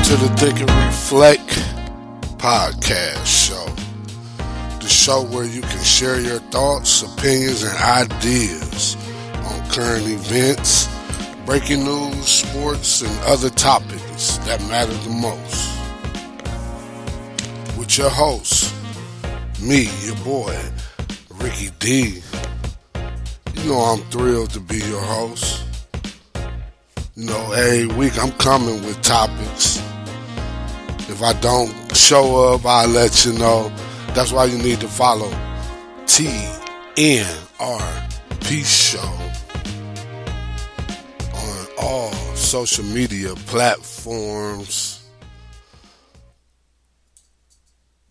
to the Think and Reflect podcast show. The show where you can share your thoughts, opinions, and ideas on current events, breaking news, sports, and other topics that matter the most. With your host, me, your boy, Ricky D. You know I'm thrilled to be your host. You know, every week I'm coming with topics. If I don't show up, I'll let you know. That's why you need to follow TNRP Show on all social media platforms.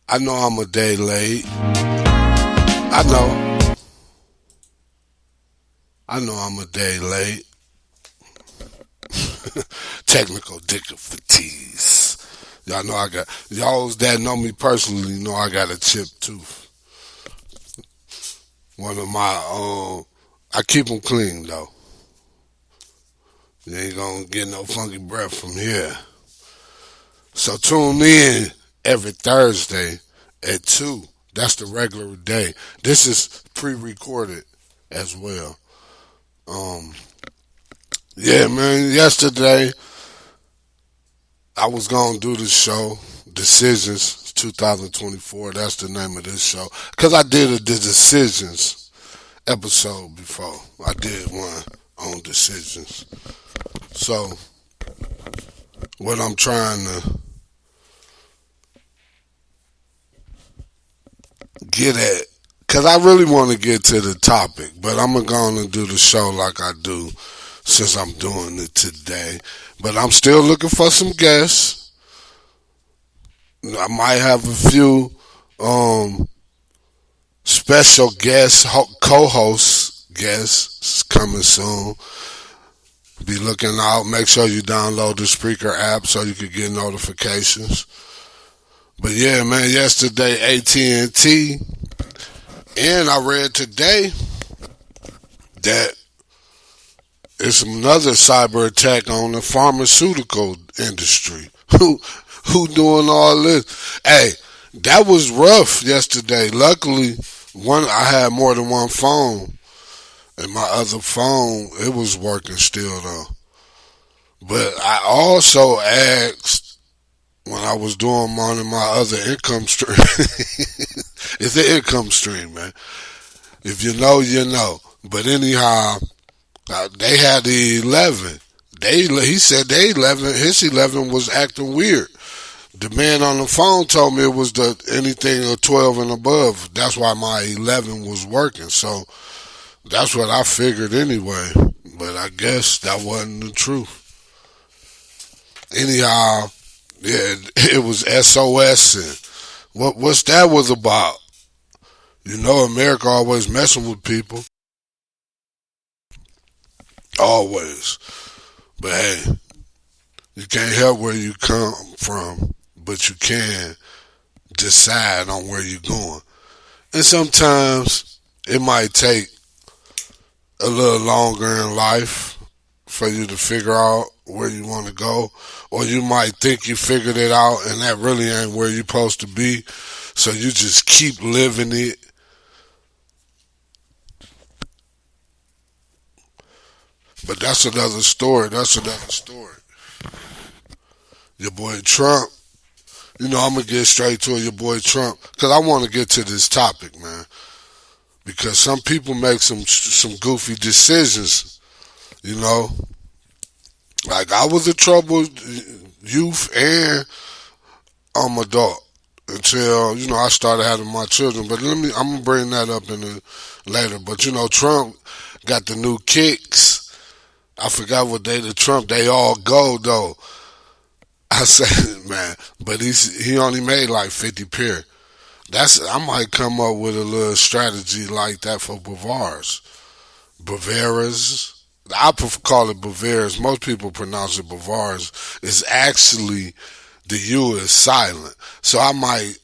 I know I'm a day late. I know I'm a day late. Technical difficulties. Y'all know y'all that know me personally know I got a chipped tooth. One of my I keep them clean though. You ain't gonna get no funky breath from here. So tune in every Thursday at 2. That's the regular day. This is pre-recorded as well. Yeah, man, yesterday I was going to do the show, Decisions 2024. That's the name of this show. Because I did the Decisions episode before. I did one on decisions. So, what I'm trying to get at, because I really want to get to the topic, but I'm going to do the show like I do since I'm doing it today. But I'm still looking for some guests. I might have a few special guests, co-hosts, guests coming soon. Be looking out. Make sure you download the Spreaker app so you can get notifications. But yeah, man, yesterday AT&T, and I read today that it's another cyber attack on the pharmaceutical industry. Who doing all this? Hey, that was rough yesterday. Luckily, I had more than one phone, and my other phone, it was working still though. But I also asked when I was doing one of my other income stream. It's an income stream, man. If you know, you know. But anyhow, they had the 11. He said his 11 was acting weird. The man on the phone told me it was anything of 12 and above. That's why my 11 was working. So that's what I figured anyway. But I guess that wasn't the truth. Anyhow, yeah, it was SOS and what's that was about. You know, America always messing with people. Always. But hey, you can't help where you come from, but you can decide on where you're going. And sometimes it might take a little longer in life for you to figure out where you want to go. Or you might think you figured it out and that really ain't where you're supposed to be. So you just keep living it. But that's another story. Your boy Trump. You know, I'm going to get straight to it, your boy Trump. Because I want to get to this topic, man. Because some people make some goofy decisions, you know. Like, I was a troubled youth and I'm adult until, you know, I started having my children. But I'm going to bring that up later. But, you know, Trump got the new kicks. I forgot what day they all go though. I said, man, but he only made like 50 pair. I might come up with a little strategy like that for Bavaras. I call it Bavaras. Most people pronounce it Bavaras. It's actually, the U is silent. So I might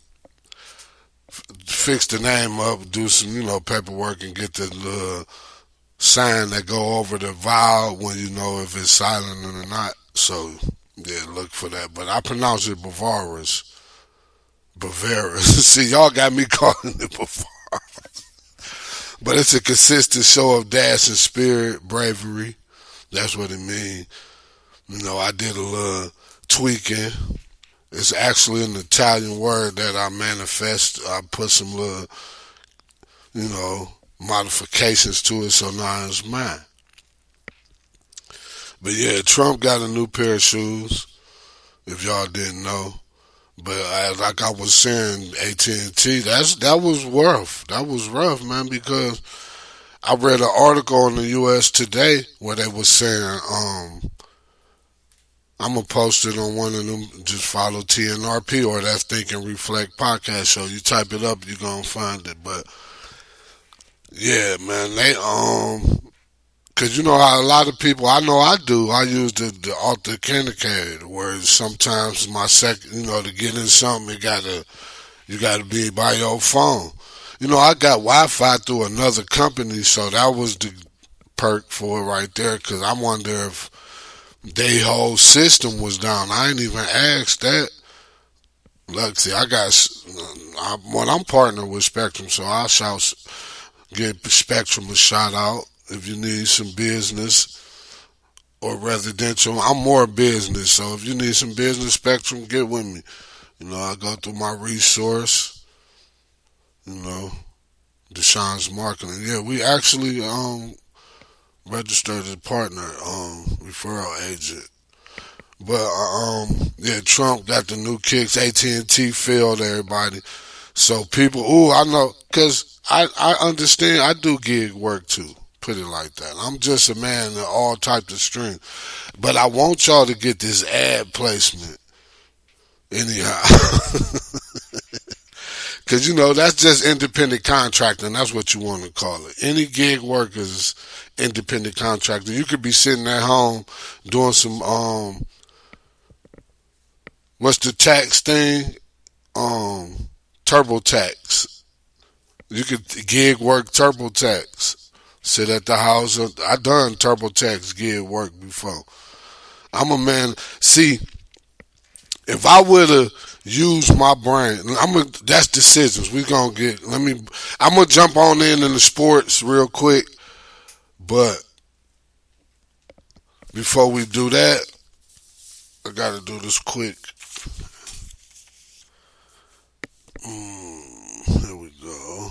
fix the name up, do some, you know, paperwork and get the sign that go over the vowel when you know if it's silent or not. So Yeah, look for that. But I pronounce it Bavaris. Bavaris. See, y'all got me calling it Bavaris. But it's a consistent show of dash and spirit, bravery. That's what it means. You know, I did a little tweaking. It's actually an Italian word that I manifest. I put some little, you know, modifications to it, so now it's mine. But yeah, Trump got a new pair of shoes. If y'all didn't know, but like I was saying, AT&T, that was rough. That was rough, man, because I read an article on the U.S. Today where they was saying, I'm gonna post it on one of them. Just follow TNRP or that Think and Reflect podcast show. You type it up, you gonna find it. But yeah, man, they cause you know how a lot of people, I know I do. I use the authenticator where sometimes my second, you know, to get in something, you gotta be by your phone. You know, I got Wi-Fi through another company, so that was the perk for it right there. Cause I wonder if their whole system was down. I ain't even asked that. Look, see, I'm partnered with Spectrum, so I'll give Spectrum a shout out if you need some business or residential. I'm more business, so if you need some business, Spectrum, get with me. You know, I go through my resource. You know, Deshaun's marketing. Yeah, we actually registered as a partner, referral agent. But yeah, Trump got the new kicks. AT&T failed everybody. So people, I know, cause I understand. I do gig work too. Put it like that. I'm just a man in all types of strength. But I want y'all to get this ad placement anyhow. Cause you know that's just independent contracting. That's what you want to call it. Any gig worker is independent contractor. You could be sitting at home doing some what's the tax thing? TurboTax. You could gig work TurboTax. Sit at the house. I done TurboTax gig work before. I'm a man. See, if I would have used my brain, that's decisions. We gonna get. I'm gonna jump on in the sports real quick, but before we do that, I gotta do this quick. Here we go.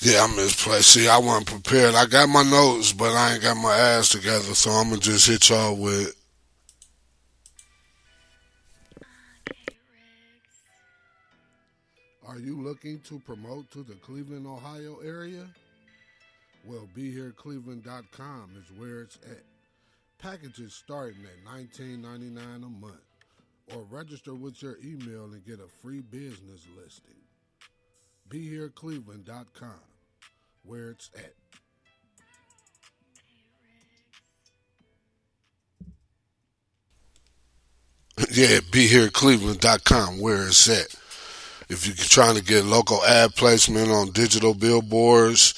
Yeah, I misplaced. See, I wasn't prepared. I got my notes, but I ain't got my ass together, so I'm gonna just hit y'all with. Are you looking to promote to the Cleveland, Ohio area? Well, BeHereCleveland.com is where it's at. Packages starting at $19.99 a month. Or register with your email and get a free business listing. BeHereCleveland.com, where it's at. Yeah, BeHereCleveland.com, where it's at. If you're trying to get local ad placement on digital billboards,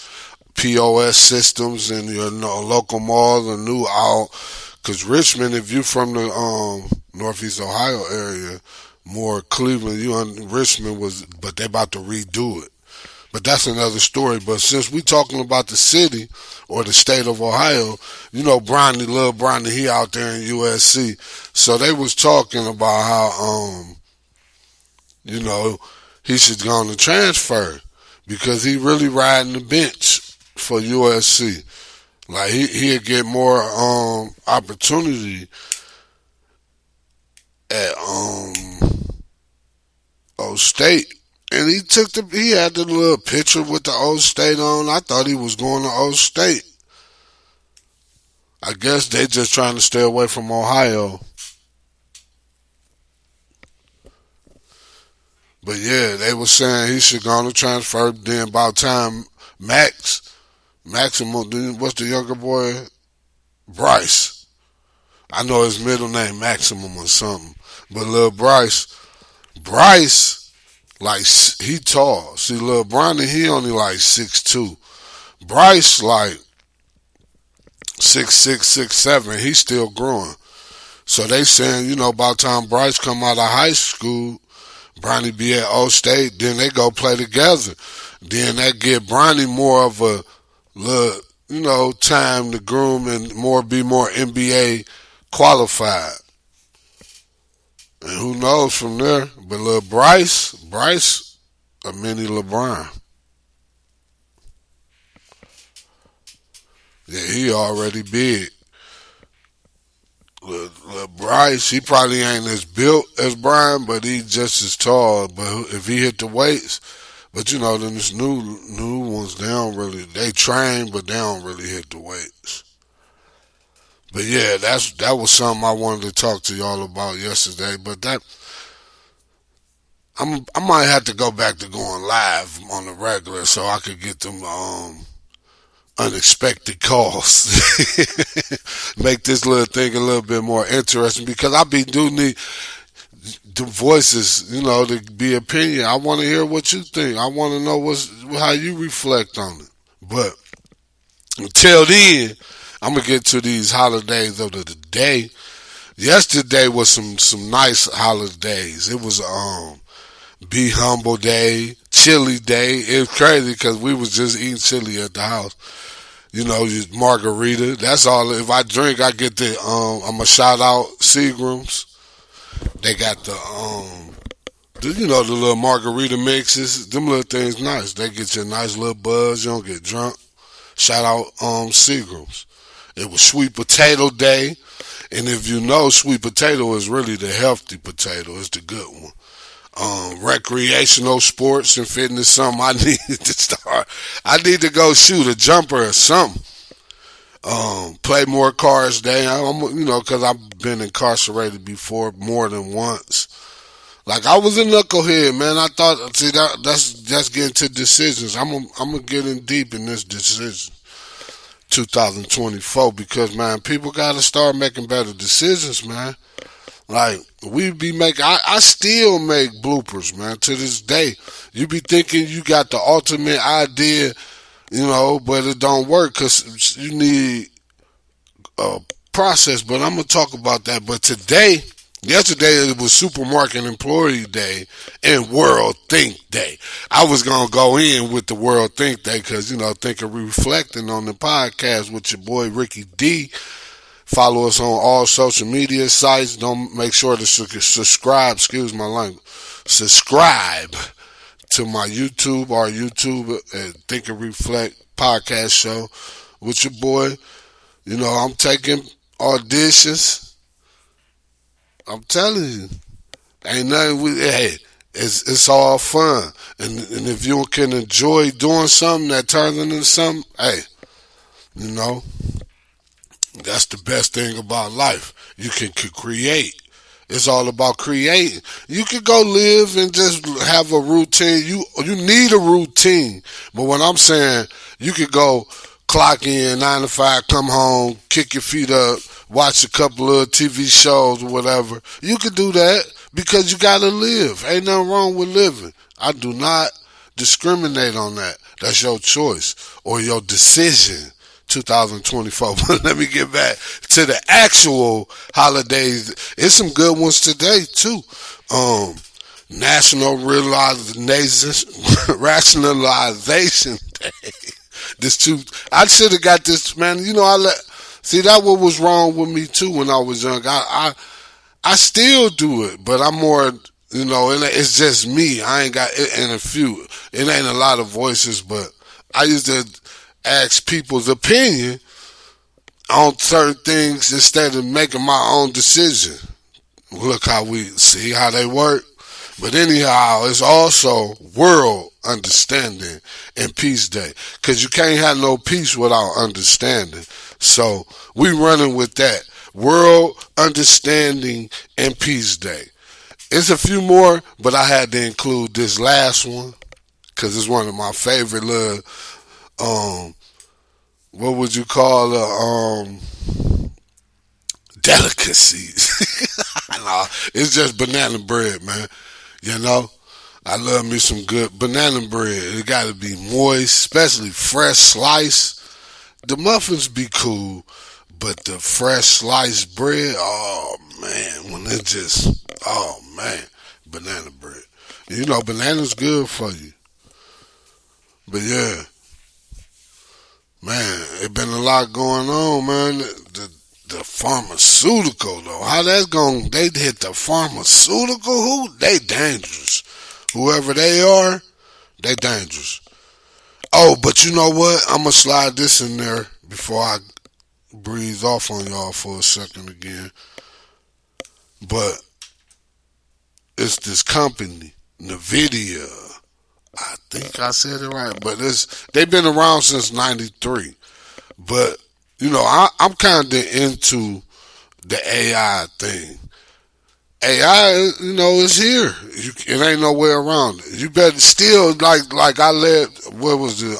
POS systems in your local mall, the new out. Because Richmond, if you're from the Northeast Ohio area, more Cleveland, Richmond but they about to redo it. But that's another story. But since we talking about the city or the state of Ohio, you know, little Bronny, he out there in USC. So they was talking about how, you know, he should go on the transfer because he really riding the bench for USC. Like he'll get more opportunity at O State. And he had the little picture with the O State on. I thought he was going to O State. I guess they just trying to stay away from Ohio. But yeah, they were saying he should go on the transfer. Then about time Maximum, what's the younger boy? Bryce. I know his middle name Maximum or something. But little Bryce, like, he tall. See, little Bronny, he only like 6'2". Bryce, like, 6'6", 6'7". He's still growing. So they saying, by the time Bryce come out of high school, Bronny be at O State, then they go play together. Then that give Bronny more of a little, time to groom and be more NBA qualified. And who knows from there? But little Bryce, a mini LeBron. Yeah, he already big. Lil Bryce, he probably ain't as built as Brian, but he just as tall. But if he hit the weights, but then this new ones, they train, but they don't really hit the weights. But yeah, that was something I wanted to talk to y'all about yesterday. But I might have to go back to going live on the regular so I could get them unexpected calls. Make this little thing a little bit more interesting because do need the voices, to be opinion. I want to hear what you think. I want to know how you reflect on it. But until then, I'm gonna get to these holidays of the day. Yesterday was some nice holidays. It was Be Humble Day, Chili Day. It was crazy because we was just eating chili at the house. Margarita. That's all. If I drink, I get I'm gonna shout out Seagram's. They got the little margarita mixes. Them little things nice. They get you a nice little buzz. You don't get drunk. Shout out Seagram's. It was Sweet Potato Day. And if you know, sweet potato is really the healthy potato. It's the good one. Recreational sports and fitness, something I need to start. I need to go shoot a jumper or something. Play more cards day. Because I've been incarcerated before more than once. Like I was a knucklehead, man. I thought, that's getting to decisions. I'm gonna get in deep in this decision. 2024 because man, people gotta start making better decisions, man. Like we be making, I still make bloopers, man. To this day, you be thinking you got the ultimate idea, but it don't work because you need a process. But I'm gonna talk about that. But yesterday it was Supermarket Employee Day and World Think Day. I was gonna go in with the World Think Day because thinking reflecting on the podcast with your boy Ricky D. Follow us on all social media sites. Don't make sure to subscribe. Excuse my language. Subscribe to my YouTube, our YouTube Think and Reflect podcast show with your boy. I'm taking auditions. I'm telling you, ain't nothing. It's all fun, and if you can enjoy doing something that turns into something, that's the best thing about life. You can create. It's all about creating. You can go live and just have a routine. You need a routine. But what I'm saying, you could go clock in 9 to 5, come home, kick your feet up, watch a couple of TV shows or whatever. You could do that because you gotta live. Ain't nothing wrong with living. I do not discriminate on that. That's your choice or your decision. 2024. But let me get back to the actual holidays. It's some good ones today too. National Rationalization Day. I should have got this, man. See that what was wrong with me too when I was young. I still do it, but I'm more, it's just me. I ain't got it in a few. It ain't a lot of voices, but I used to ask people's opinion on certain things instead of making my own decision. Look how we see how they work. But anyhow, it's also World Understanding and Peace Day. Because you can't have no peace without understanding. So we running with that. World Understanding and Peace Day. It's a few more, but I had to include this last one. Because it's one of my favorite little what would you call delicacies? No, it's just banana bread, man. I love me some good banana bread. It got to be moist, especially fresh slice. The muffins be cool, but the fresh sliced bread, oh man, when it just, oh man, banana bread. You know, banana's good for you. But yeah, man, it been a lot going on, man. The pharmaceutical though, how that's going? They hit the pharmaceutical. Who? They dangerous. Whoever they are, they dangerous. Oh, but you know what? I'm gonna slide this in there before I breeze off on y'all for a second again. But it's this company, Nvidia. I think I said it right, but they've been around since '93. But you know, I'm kind of into the AI thing. AI, you know, is here. It ain't no way around it. You better still like I let what was it?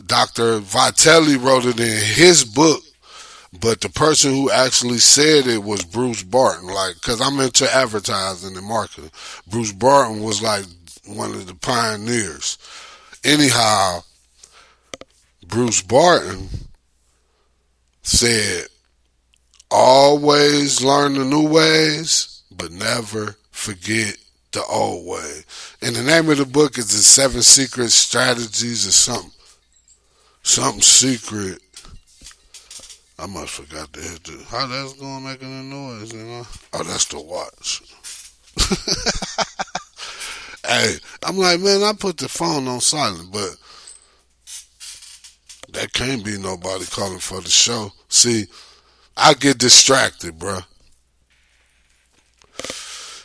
Dr. Vitelli wrote it in his book, but the person who actually said it was Bruce Barton. Like, cause I'm into advertising and marketing. Bruce Barton was like one of the pioneers. Anyhow, Bruce Barton said, always learn the new ways, but never forget the old way. And the name of the book is The Seven Secret Strategies or something secret. I must forgot to hit the, how that's going making a noise, you know? Oh, that's the watch. Hey, I'm like, man, I put the phone on silent, but that can't be nobody calling for the show. See, I get distracted, bruh.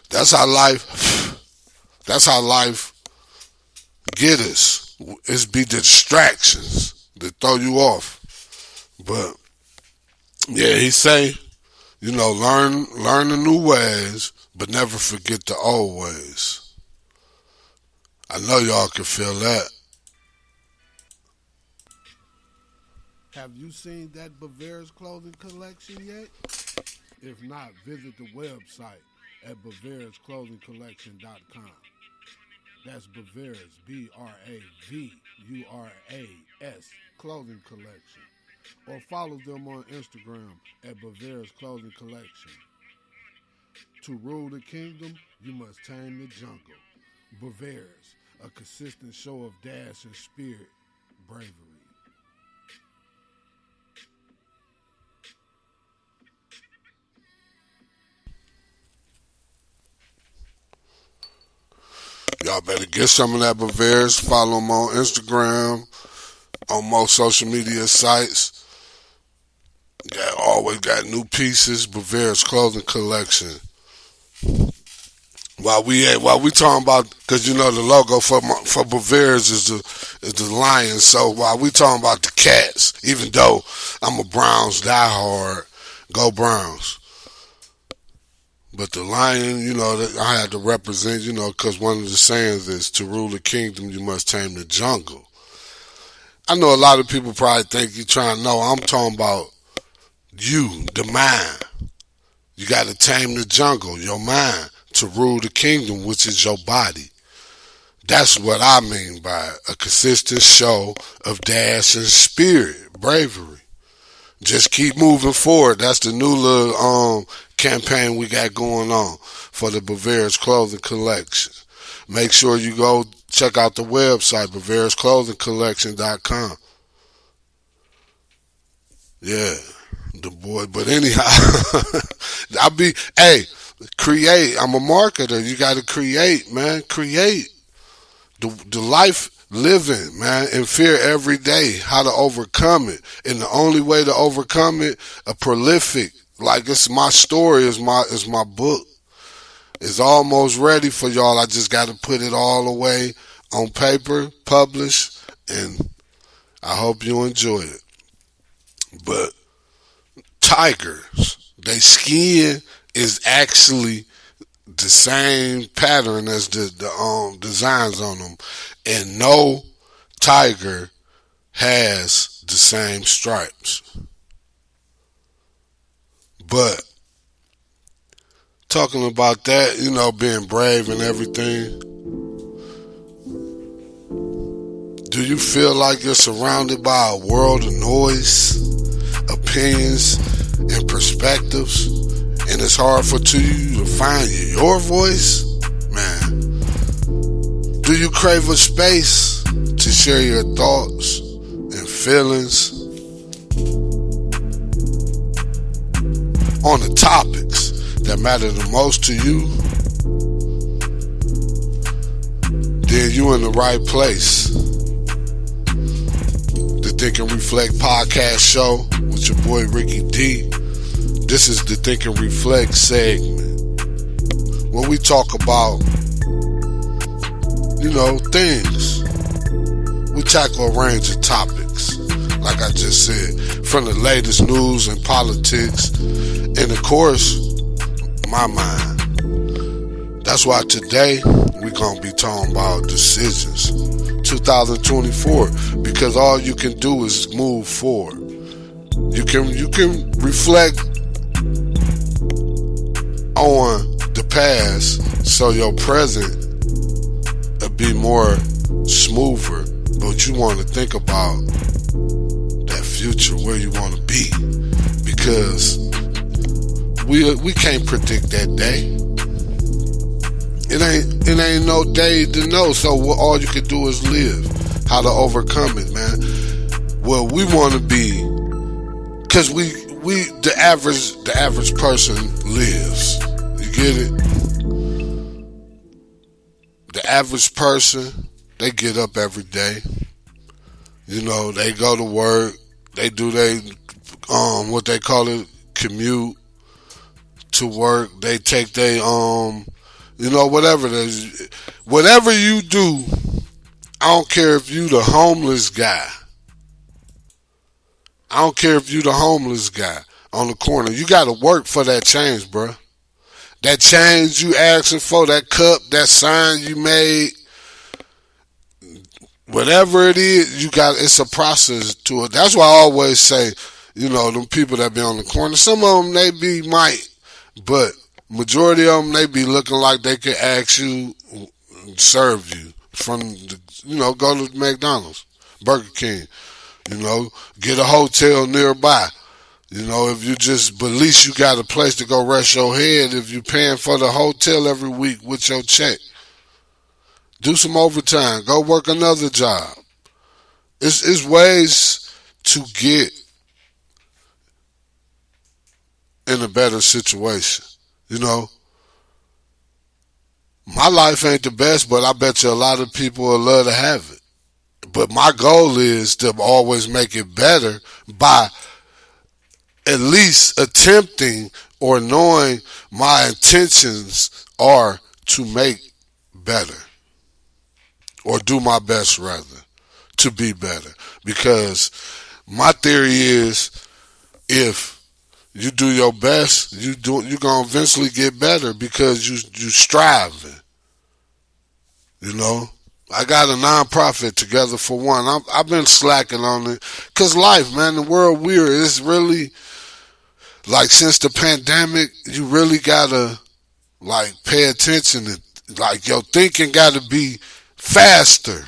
That's how life. That's how life get us. It's be the distractions that throw you off. But yeah, he say, you know, learn the new ways, but never forget the old ways. I know y'all can feel that. Have you seen that Bavaria's clothing collection yet? If not, visit the website at bavariasclothingcollection.com. That's Bavaria's, BRAVURAS, clothing collection. Or follow them on Instagram at Bavaria's Clothing Collection. To rule the kingdom, you must tame the jungle. Bavaria's, a consistent show of dash and spirit, bravery. Y'all better get some of that Bavaria's. Follow them on Instagram, on most social media sites. Always got new pieces. Bavaria's Clothing Collection. While we talking about, because you know the logo for Bavaria's is the lion. So while we talking about the cats, even though I'm a Browns diehard, go Browns. But the lion, you know, I had to represent, you know, because one of the sayings is to rule the kingdom, you must tame the jungle. I know a lot of people probably think you're trying to know. I'm talking about you, the mind. You got to tame the jungle, your mind, to rule the kingdom, which is your body. That's what I mean by a consistent show of dash and spirit, bravery. Just keep moving forward. That's the new little campaign we got going on for the Bavaria's Clothing Collection. Make sure you go check out the website, bavariasclothingcollection.com. Yeah, the boy. But anyhow, create. I'm a marketer. You got to create, man. Create the life living, man, in fear every day, how to overcome it. And the only way to overcome it, a prolific, like it's my story, is my book. It's almost ready for y'all. I just got to put it all away on paper, publish, and I hope you enjoy it. But tigers, they skin is actually the same pattern as the designs on them, and no tiger has the same stripes. But talking about that, you know, being brave and everything, Do you feel like you're surrounded by a world of noise, opinions, and perspectives, and it's hard for you to find your voice? Man, do you crave a space to share your thoughts and feelings on the topics that matter the most to you? Then you in the right place. The Think and Reflect podcast show with your boy Ricky D. This is the Think and Reflect segment where we talk about, things. We tackle a range of topics, like I just said, from the latest news and politics, and of course, my mind. That's why today we're going to be talking about decisions. 2024, because all you can do is move forward. You can reflect on the past so your present will be more smoother, but you want to think about that future, where you want to be, because we can't predict that day. It ain't no day to know, so all you can do is live. How to overcome it, man. Well, we want to be, because the average person lives. You get it? The average person, they get up every day. They go to work. They do what they call it, commute to work. They take their whatever it is. Whatever you do, I don't care if you the homeless guy. I don't care if you the homeless guy on the corner. You got to work for that change, bro. That change you asking for, that cup, that sign you made, whatever it is, it's a process to it. That's why I always say, them people that be on the corner, some of them, they might, but majority of them, they be looking like they could ask you, serve you from go to McDonald's, Burger King, get a hotel nearby. If you but at least you got a place to go rest your head if you paying for the hotel every week with your check. Do some overtime. Go work another job. It's ways to get in a better situation. My life ain't the best, but I bet you a lot of people will love to have it. But my goal is to always make it better by at least attempting or knowing my intentions are to make better, or do my best rather to be better. Because my theory is, if you do your best, you're gonna eventually get better because you striving. I got a nonprofit, Together for One. I've been slacking on it because life, man, the world weird. It's really like, since the pandemic, you really gotta pay attention to, your thinking gotta be faster.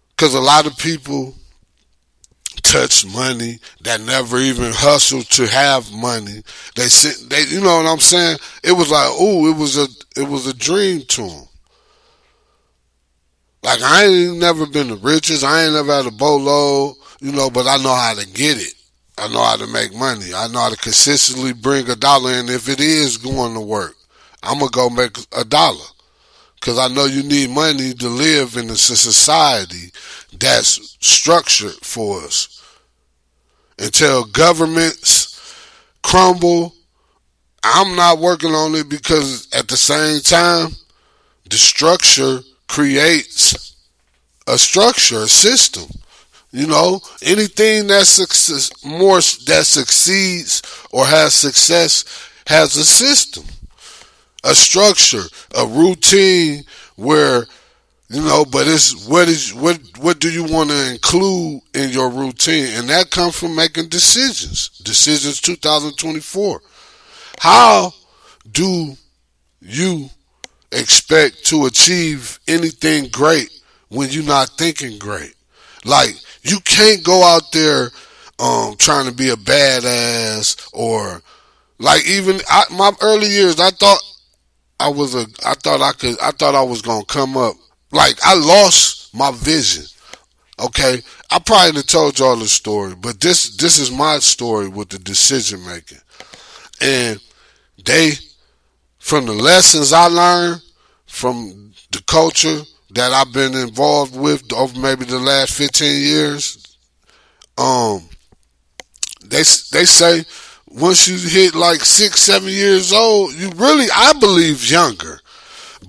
Because a lot of people touch money that never even hustled to have money. They you know what I'm saying? It was like, it was a dream to them. I ain't never been the richest. I ain't never had a boatload, but I know how to get it. I know how to make money. I know how to consistently bring $1 in. If it is going to work, I'm going to go make $1. Because I know you need money to live in a society that's structured for us. Until governments crumble, I'm not working on it, because at the same time, the structure creates a structure, a system. Anything that succeeds or has success has a system, a structure, a routine where, but it's what do you want to include in your routine? And that comes from making decisions. Decisions 2024. How do you expect to achieve anything great when you're not thinking great. Like, you can't go out there trying to be a badass, or like, even my early years, I thought I was gonna come up. Like, I lost my vision. Okay, I probably done told y'all the story, but this is my story with the decision making. And they, from the lessons I learned from the culture that I've been involved with over maybe the last 15 years, um, they say once you hit like 6, 7 years old, you really, I believe, younger.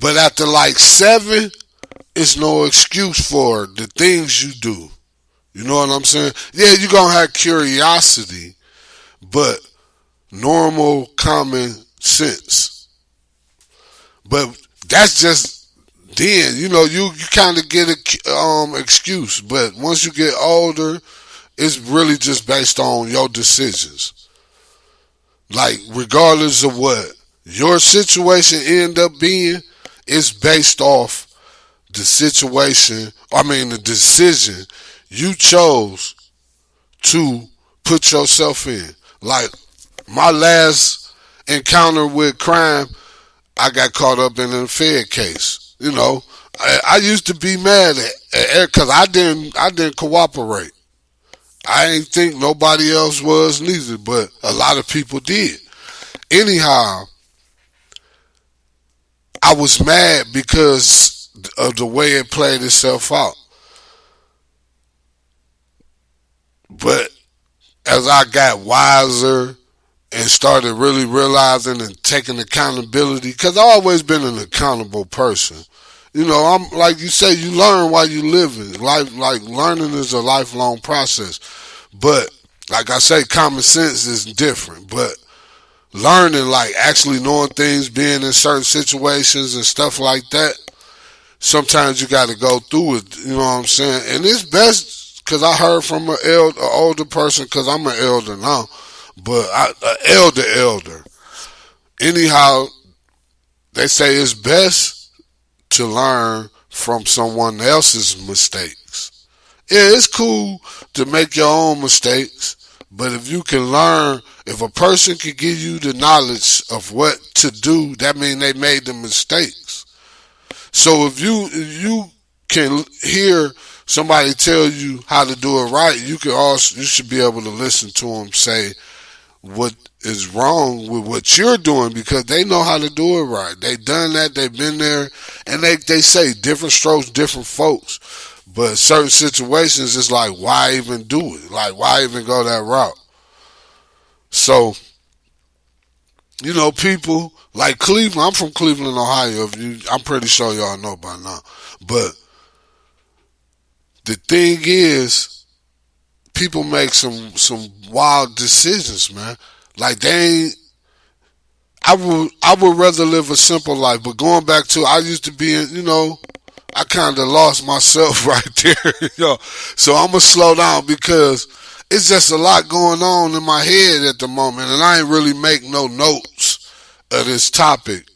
But after like 7, it's no excuse for the things you do. You know what I'm saying? Yeah, you're going to have curiosity, but normal common sense. But that's just then, you kind of get a excuse. But once you get older, it's really just based on your decisions. Like, regardless of what your situation end up being, it's based off the situation, the decision you chose to put yourself in. Like, my last encounter with crime, I got caught up in a Fed case. I used to be mad at because I didn't cooperate. I ain't think nobody else was neither, but a lot of people did. Anyhow, I was mad because of the way it played itself out. But as I got wiser and started really realizing and taking accountability, because I've always been an accountable person. I'm like you say, you learn while you living. Like learning is a lifelong process. But like I say, common sense is different. But learning, like actually knowing things, being in certain situations and stuff like that, sometimes you got to go through it. You know what I'm saying? And it's best because I heard from an older person, because I'm an elder now, but elder. Anyhow, they say it's best to learn from someone else's mistakes. Yeah, it's cool to make your own mistakes, but if you can learn, if a person can give you the knowledge of what to do, that means they made the mistakes. So if you can hear somebody tell you how to do it right, you should be able to listen to them say what is wrong with what you're doing, because they know how to do it right. They done that, they've been there, and they say different strokes, different folks. But certain situations, it's like, why even do it? Like, why even go that route? So, people like Cleveland. I'm from Cleveland, Ohio. I'm pretty sure y'all know by now. But the thing is, people make some wild decisions, man. Like, they ain't. I would rather live a simple life. But going back to, I used to be in, I kind of lost myself right there, So I'm gonna slow down because it's just a lot going on in my head at the moment, and I ain't really make no notes of this topic.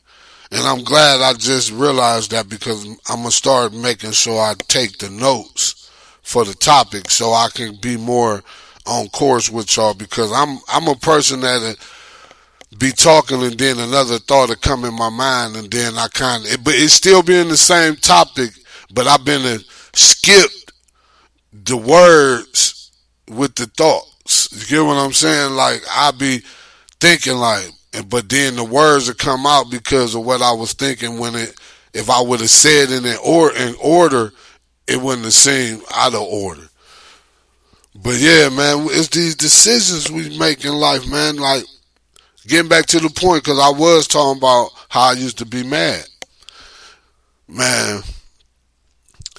And I'm glad I just realized that, because I'm gonna start making sure I take the notes for the topic so I can be more on course with y'all, because I'm a person that be talking and then another thought will come in my mind, and then but it's still being the same topic, but I've been skipped the words with the thoughts. You get what I'm saying? Like, I be thinking like, but then the words will come out because of what I was thinking if I would have said in order, it wouldn't have seemed out of order. But yeah, man, it's these decisions we make in life, man. Like, getting back to the point, because I was talking about how I used to be mad. Man,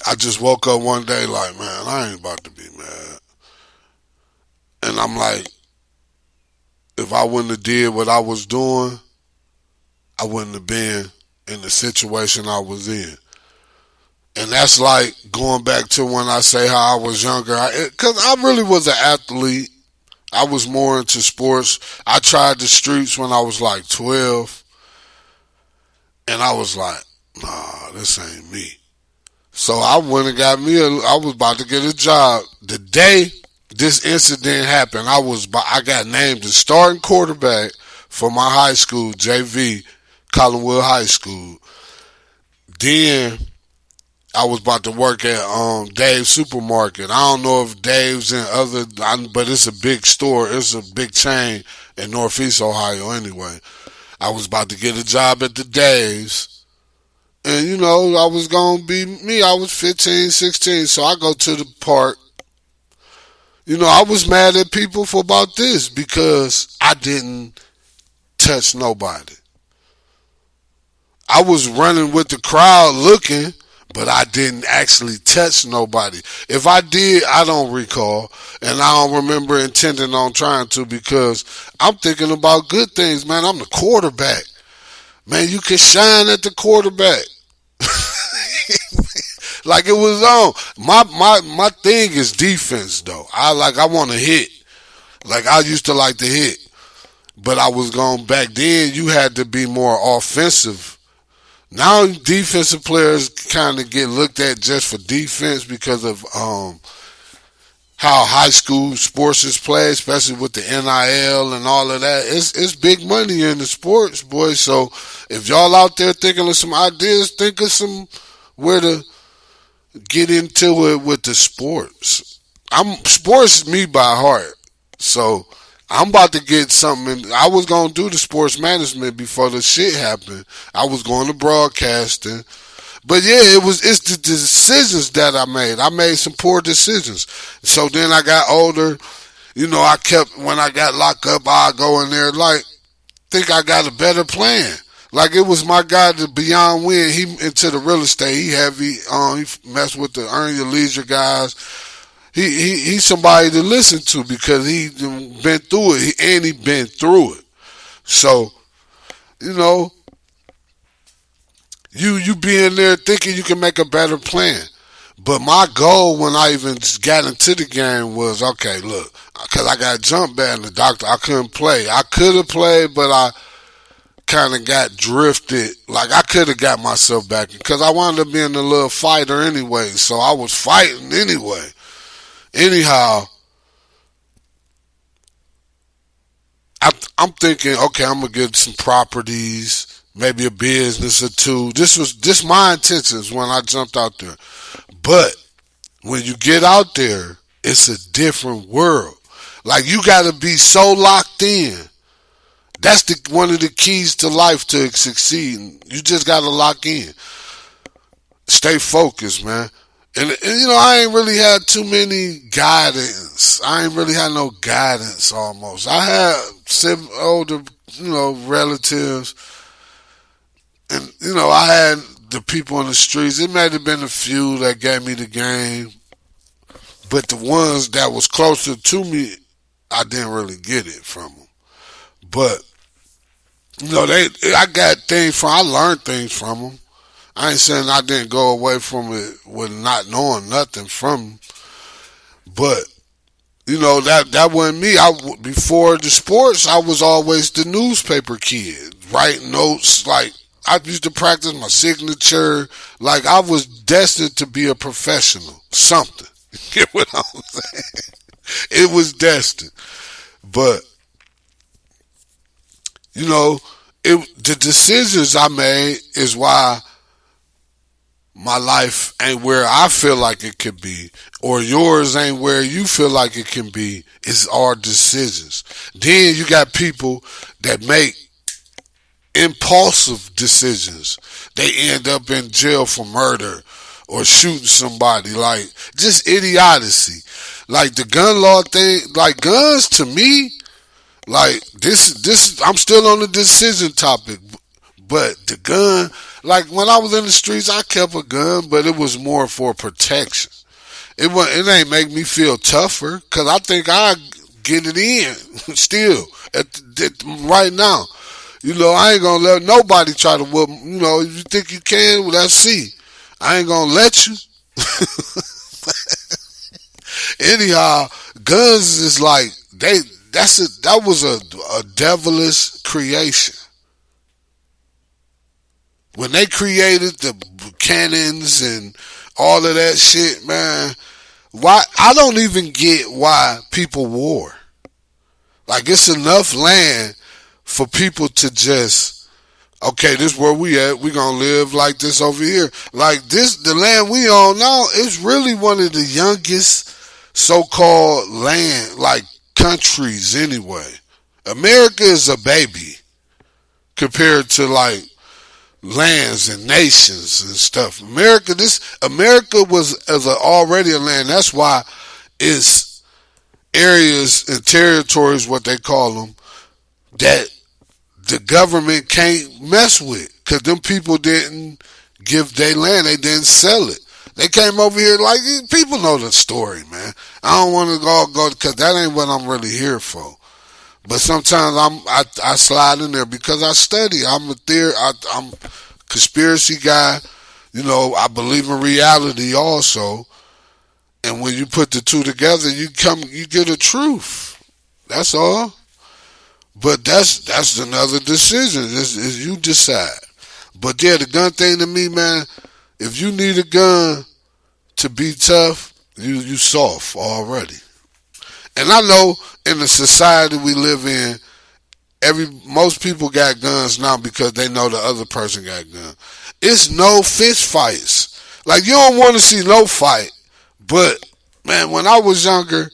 I just woke up one day like, man, I ain't about to be mad. And I'm like, if I wouldn't have did what I was doing, I wouldn't have been in the situation I was in. And that's like going back to when I say how I was younger. Because I really was an athlete. I was more into sports. I tried the streets when I was like 12. And I was like, nah, this ain't me. So I went and got me. I was about to get a job the day this incident happened. I got named the starting quarterback for my high school, JV, Collinwood High School. Then I was about to work at Dave's Supermarket. I don't know if Dave's in but it's a big store. It's a big chain in Northeast Ohio anyway. I was about to get a job at the Dave's. And, I was going to be me. I was 15, 16. So I go to the park. I was mad at people for about this because I didn't touch nobody. I was running with the crowd looking, but I didn't actually touch nobody. If I did, I don't recall, and I don't remember intending on trying to because I'm thinking about good things, man. I'm the quarterback. Man, you can shine at the quarterback. Like it was on. My thing is defense though. I want to hit. Like I used to like to hit. But I was going back then you had to be more offensive. Now defensive players kind of get looked at just for defense because of how high school sports is played, especially with the NIL and all of that. It's big money in the sports, boys. So if y'all out there thinking of some ideas, think of some where to get into it with the sports. Sports me by heart. So I'm about to get something. I was going to do the sports management before the shit happened. I was going to broadcasting. But yeah, it's the decisions that I made. I made some poor decisions. So then I got older. When I got locked up, I'd go in there think I got a better plan. Like it was my guy, the Beyond Win. He into the real estate. He heavy. He messed with the earn your leisure guys. He's somebody to listen to because he been through it and he been through it. So, you be in there thinking you can make a better plan. But my goal when I even got into the game was, okay, look, because I got jumped bad in the doctor. I couldn't play. I could have played, but I kind of got drifted. Like I could have got myself back because I wound up being a little fighter anyway. So I was fighting anyway. Anyhow, I'm thinking, okay, I'm gonna get some properties, maybe a business or two. This was my intentions when I jumped out there. But when you get out there, it's a different world. Like you gotta be so locked in. That's one of the keys to life to succeed. You just gotta lock in. Stay focused, man. And I ain't really had too many guidance. I ain't really had no guidance almost. I had older, relatives. And, I had the people in the streets. It may have been a few that gave me the game. But the ones that was closer to me, I didn't really get it from them. But, I got I learned things from them. I ain't saying I didn't go away from it with not knowing nothing from them. But, that wasn't me. Before the sports, I was always the newspaper kid. Writing notes, like, I used to practice my signature. Like, I was destined to be a professional. Something. Get what I'm saying? It was destined. But, the decisions I made is why my life ain't where I feel like it could be, or yours ain't where you feel like it can be. It's our decisions. Then you got people that make impulsive decisions. They end up in jail for murder or shooting somebody. Like, just idiocy. Like the gun law thing, like guns to me, like this, I'm still on the decision topic, but the gun, like when I was in the streets, I kept a gun, but it was more for protection. It ain't make me feel tougher, cause I think I get it in still right now. I ain't gonna let nobody try to whoop. If you think you can, well, let's see. I ain't gonna let you. Anyhow, guns is like that was a devilish creation. When they created the cannons and all of that shit, man. Why? I don't even get why people war. Like, it's enough land for people to just, okay, this is where we at. We gonna live like this over here. Like this, the land we own now is really one of the youngest so-called land, like countries anyway. America is a baby compared to like lands and nations and stuff. America was already a land. That's why it's areas and territories, what they call them, that the government can't mess with, because them people didn't give their land. They didn't sell it. They came over here, like, people know the story, man. I don't want to go because that ain't what I'm really here for. But sometimes I slide in there because I study. I'm a conspiracy guy. You know, I believe in reality also. And when you put the two together, you get a truth. That's all. But that's another decision. Is you decide. But yeah, the gun thing to me, man, if you need a gun to be tough, you soft already. And I know in the society we live in, most people got guns now because they know the other person got a gun. It's no fist fights. Like, you don't want to see no fight. But man, when I was younger,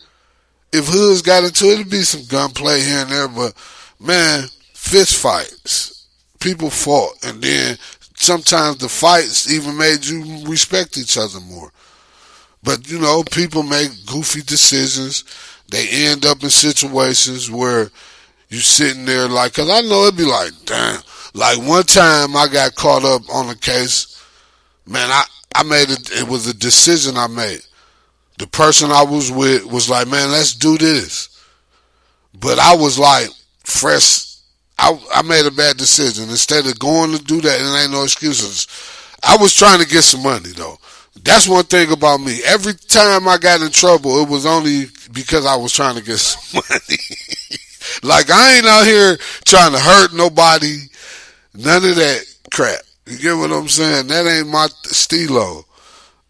if hoods got into it, it'd be some gunplay here and there. But man, fist fights. People fought, and then sometimes the fights even made you respect each other more. But you know, people make goofy decisions. They end up in situations where you sitting there like, cause I know it'd be like, damn. Like one time I got caught up on a case. Man, I made it was a decision I made. The person I was with was like, man, let's do this. But I was like, fresh. I made a bad decision. Instead of going to do that, and there ain't no excuses. I was trying to get some money though. That's one thing about me. Every time I got in trouble, it was only because I was trying to get some money. Like, I ain't out here trying to hurt nobody. None of that crap. You get what I'm saying? That ain't my stilo.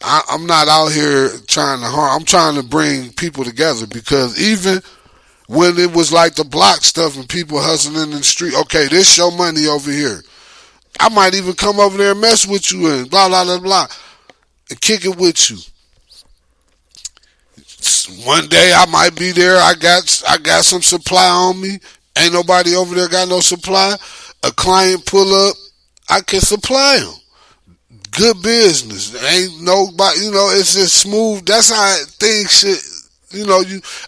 I'm not out here trying to harm. I'm trying to bring people together, because even when it was like the block stuff and people hustling in the street, okay, this your money over here. I might even come over there and mess with you and blah, blah, blah, blah, and kick it with you. One day I might be there. I got some supply on me. Ain't nobody over there got no supply. A client pull up, I can supply him. Good business. Ain't nobody, it's just smooth. That's how things should,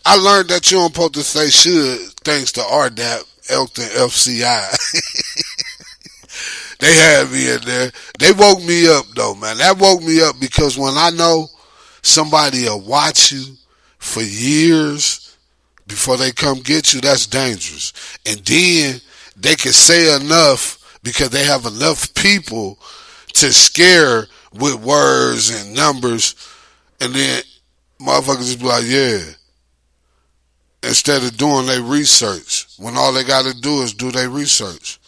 I learned that you don't supposed to say should, thanks to RDAP, Elton, FCI. They had me in there. They woke me up though, man. That woke me up, because when I know somebody will watch you for years before they come get you, that's dangerous. And then they can say enough because they have enough people to scare with words and numbers, and then motherfuckers just be like, yeah. Instead of doing their research, when all they got to do is do their research.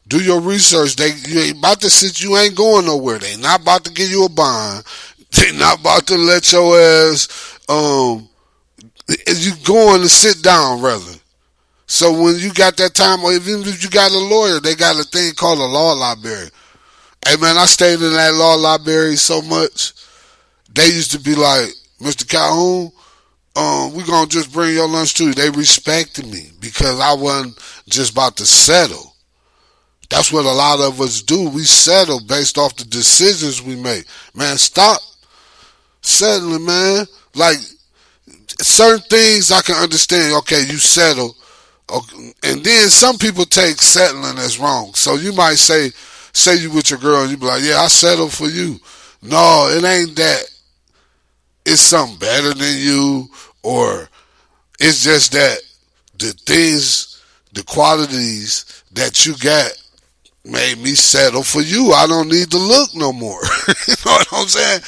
Do your research. You ain't about to sit. You ain't going nowhere. They not about to give you a bond. They not about to let your ass. You going to sit down rather. So when you got that time, or even if you got a lawyer, they got a thing called a law library. Hey man, I stayed in that law library so much. They used to be like, Mr. Calhoun, we gonna just bring your lunch to you. They respected me because I wasn't just about to settle. That's what a lot of us do. We settle based off the decisions we make. Man, stop settling, man. Like, certain things I can understand. Okay, you settle. Okay. And then some people take settling as wrong. So you might say you with your girl and you be like, yeah, I settled for you. No, it ain't that. It's something better than you, or it's just that the things, the qualities that you got made me settle for you. I don't need to look no more. You know what I'm saying?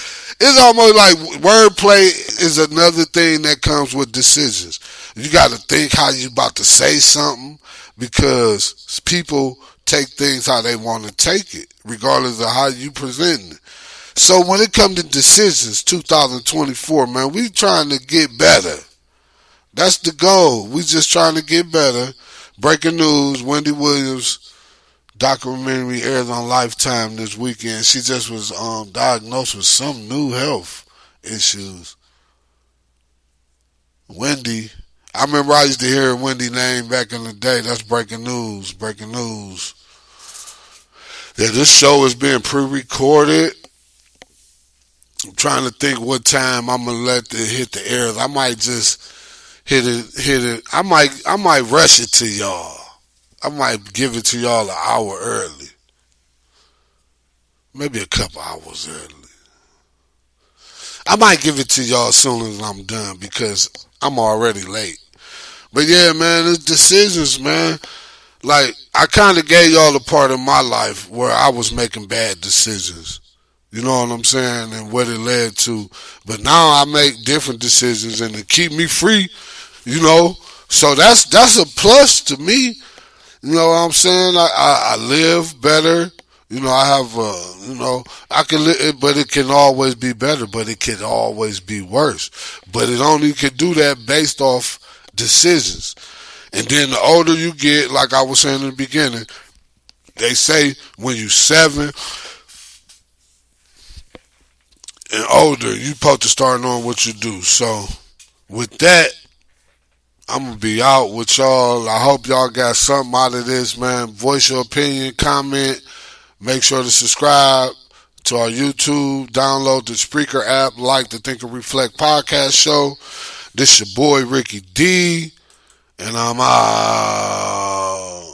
It's almost like wordplay is another thing that comes with decisions. You got to think how you about to say something, because people take things how they want to take it, regardless of how you present it. So when it comes to decisions, 2024, man, we trying to get better. That's the goal. We just trying to get better. Breaking news: Wendy Williams documentary airs on Lifetime this weekend. She just was diagnosed with some new health issues. Wendy. I remember I used to hear Wendy's name back in the day. That's breaking news. Breaking news. Yeah, this show is being pre-recorded. I'm trying to think what time I'm gonna let it hit the air. I might just hit it. I might rush it to y'all. I might give it to y'all an hour early, maybe a couple hours early. I might give it to y'all as soon as I'm done because I'm already late. But yeah, man, it's decisions, man. Like I kind of gave y'all a part of my life where I was making bad decisions. You know what I'm saying, and what it led to. But now I make different decisions, and to keep me free, you know. So that's a plus to me. You know what I'm saying? I live better. You know, I have, I can live, but it can always be better, but it can always be worse. But it only can do that based off decisions. And then the older you get, like I was saying in the beginning, they say when you 7 and older, you supposed to start knowing what you do. So with that, I'm gonna be out with y'all. I hope y'all got something out of this, man. Voice your opinion, comment. Make sure to subscribe to our YouTube. Download the Spreaker app. Like the Think and Reflect podcast show. This your boy Ricky D, and I'm out.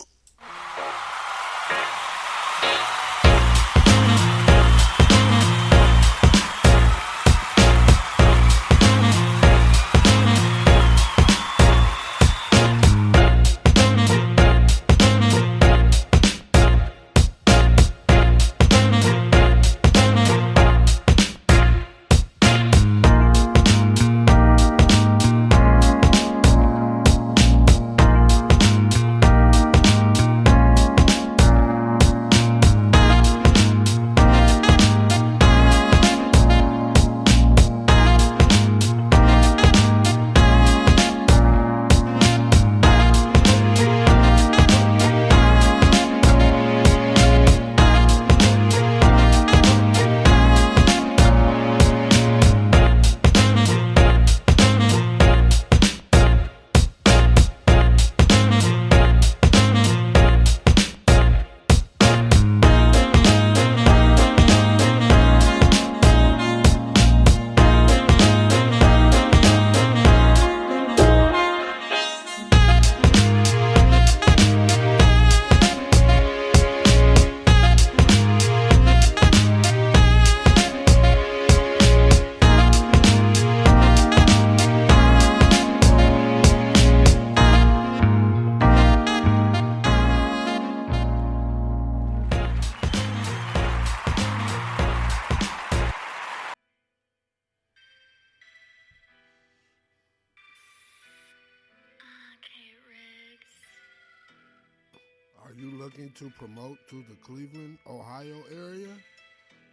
Are you looking to promote to the Cleveland, Ohio area?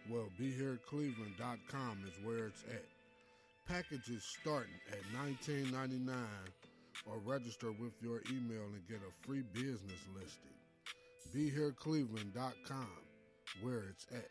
Well, BeHereCleveland.com is where it's at. Packages starting at $19.99 or register with your email and get a free business listing. BeHereCleveland.com, where it's at.